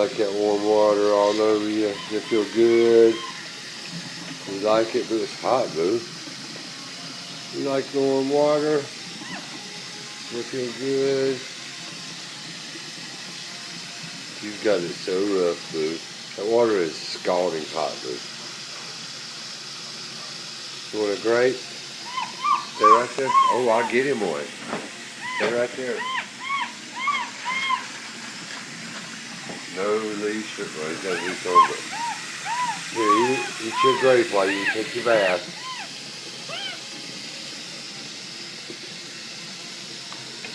like that warm water all over you. You feel good. You like it, but it's hot, boo. You like the warm water. You feel good. You've got it so rough, boo. That water is scalding hot, boo. You want a grape? Stay right there. Oh, I'll get him one. Stay right there. No leash. Well, he's got a leash over it. Here, eat your grape while you take your bath.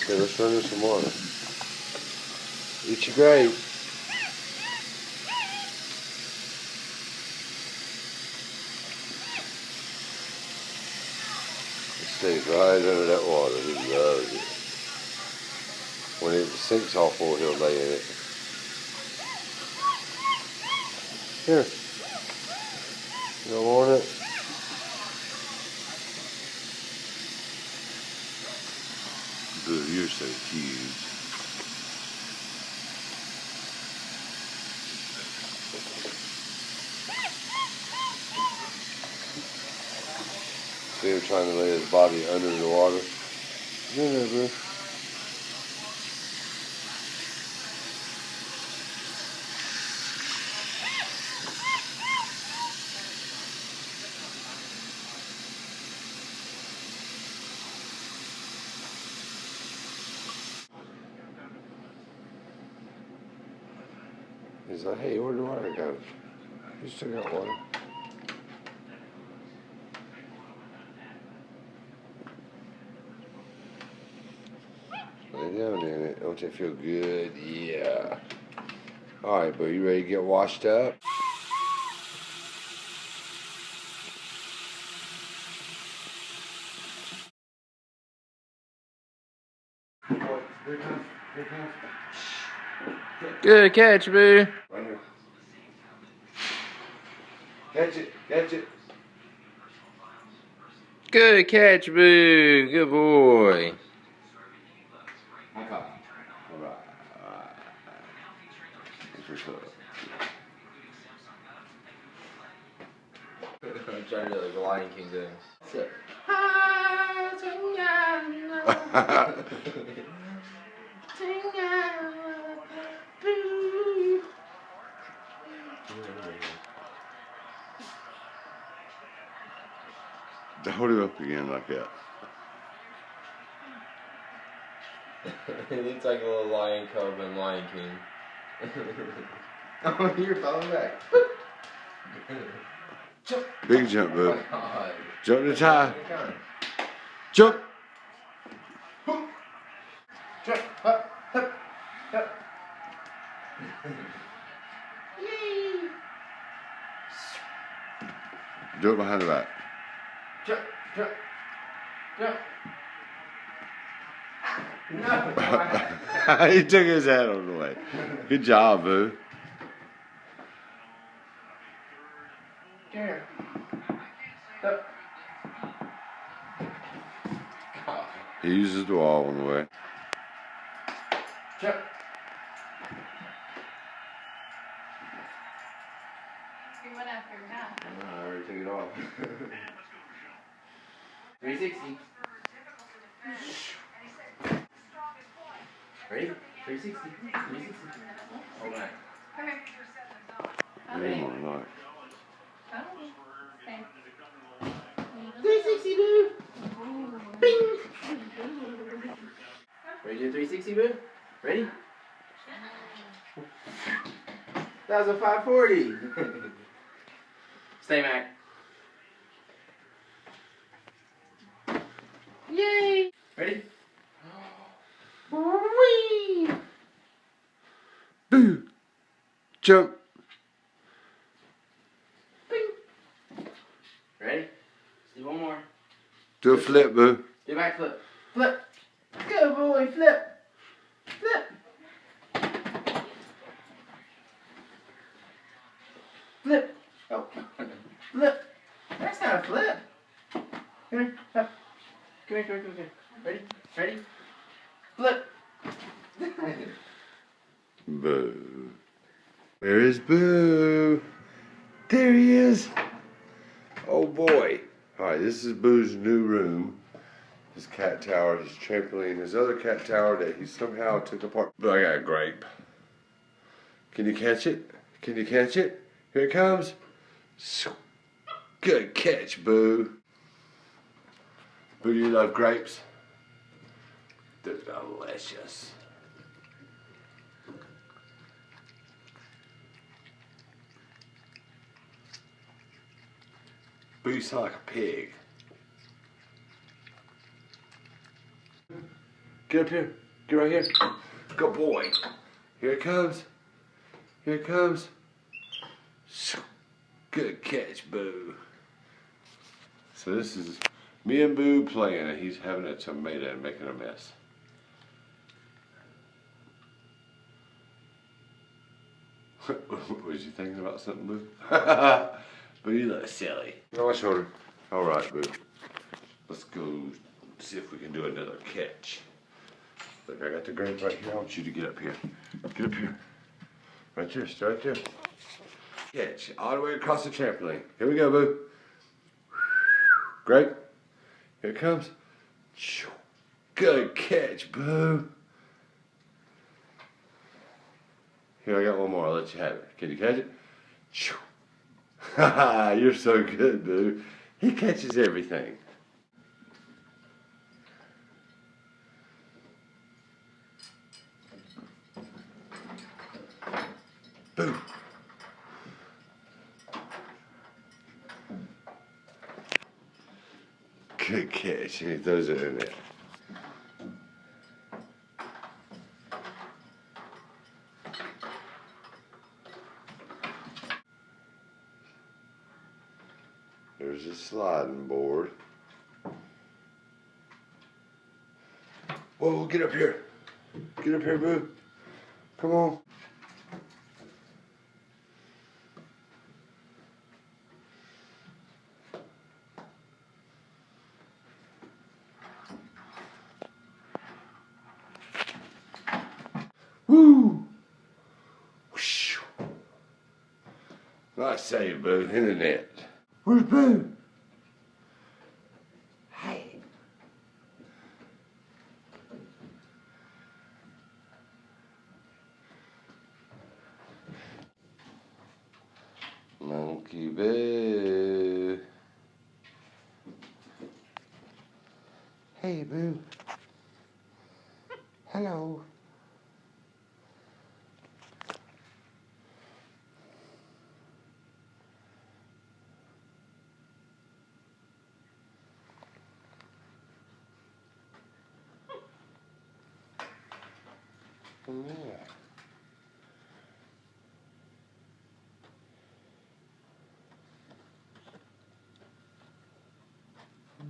Okay, let's run her some water. Eat your grape. It stays right under that water. He loves it. When it sinks all full, he'll lay in it. Here. You don't want it? Boo, you're so cute. See him trying to lay his body under the water. Get in there, boo. He's like, hey, where'd the water go? You still got water. Lay down in it. Don't you feel good? Yeah. Alright, bro, you ready to get washed up? Good catch, boo. Right here. Catch it, catch it. Good catch, boo. Good boy. High five. Alright. I'm trying to do like the Lion King thing. Sit. Hold it up again like that. It looks like a little lion cub in Lion King. Oh, you're falling back. Jump. Big jump, boo. Oh my God. Jump to tie. Jump. Jump. Up. Up. Up. Yay. Do it behind the back. Jump. Jump. Jump. No. He took his hat on the way. Good job, boo. Here. Up. He uses the wall on the way. Jump. You went after your hat. I already took it off. 360. Ready? 360. 360. Hold on. Come here. Oh my God. Okay. 360, boo. Bing. Ready to do 360, boo? Ready? That was a 540. Stay, Mac. Yay. Ready? Whee. Boo. Jump. Bing. Ready? Let's do one more. Do a flip, boo. Do a back flip. Flip. Good boy, flip. Flip. Flip. Oh. Flip. That's not a flip. Come here. Up. Come here, come here, come here. Ready? Ready? Flip. Boo. Where is Boo? There he is. Oh boy. Alright, this is Boo's new room. His cat tower, his trampoline, his other cat tower that he somehow took apart. But I got a grape. Can you catch it? Can you catch it? Here it comes. Good catch, Boo. Boo, you love grapes? They're delicious. Boo, you sound like a pig. Get up here. Get right here. Good boy. Here it comes. Here it comes. Good catch, Boo. So this is me and Boo playing, and he's having a tomato and making a mess. Was you thinking about something, Boo? Boo, you look silly. On my shoulder. All right, Boo. Let's go see if we can do another catch. Look, I got the grape right here. I want you to get up here. Get up here. Right there, stay right there. Catch all the way across the trampoline. Here we go, Boo. Grape. Here it comes. Good catch, Boo. Here, I got one more. I'll let you have it. Can you catch it? Haha, you're so good, Boo. He catches everything. Boo. Good catch. And he throws it in there. There's a sliding board. Whoa, get up here. Get up here, Boo. Come on. Woo! Whoosh. Nice save, Boo. In the net. Where's Boo? Hey. MonkeyBoo. Hey, Boo. Hello. Come here.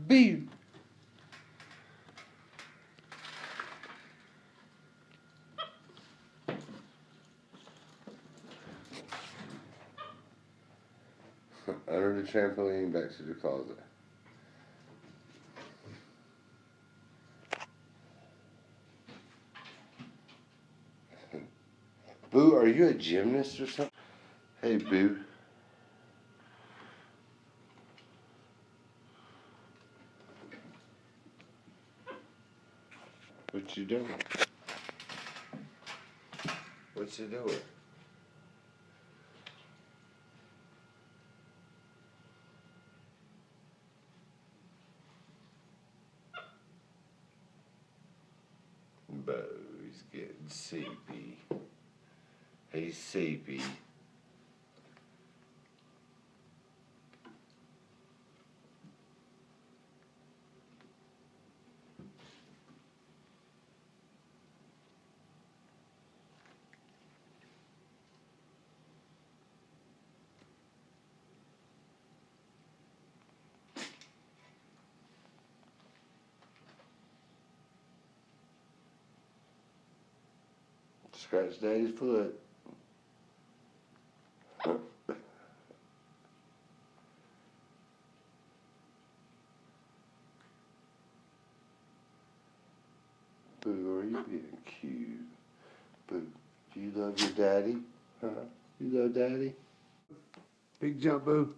Boo. Under the trampoline, back to the closet. Boo, are you a gymnast or something? Hey, Boo. What you doing? What you doing? Boo's getting sleepy. He's sleepy. Scratch Daddy's foot. Boo, are you being cute? Boo, do you love your daddy? Huh? You love daddy? Big jump, Boo.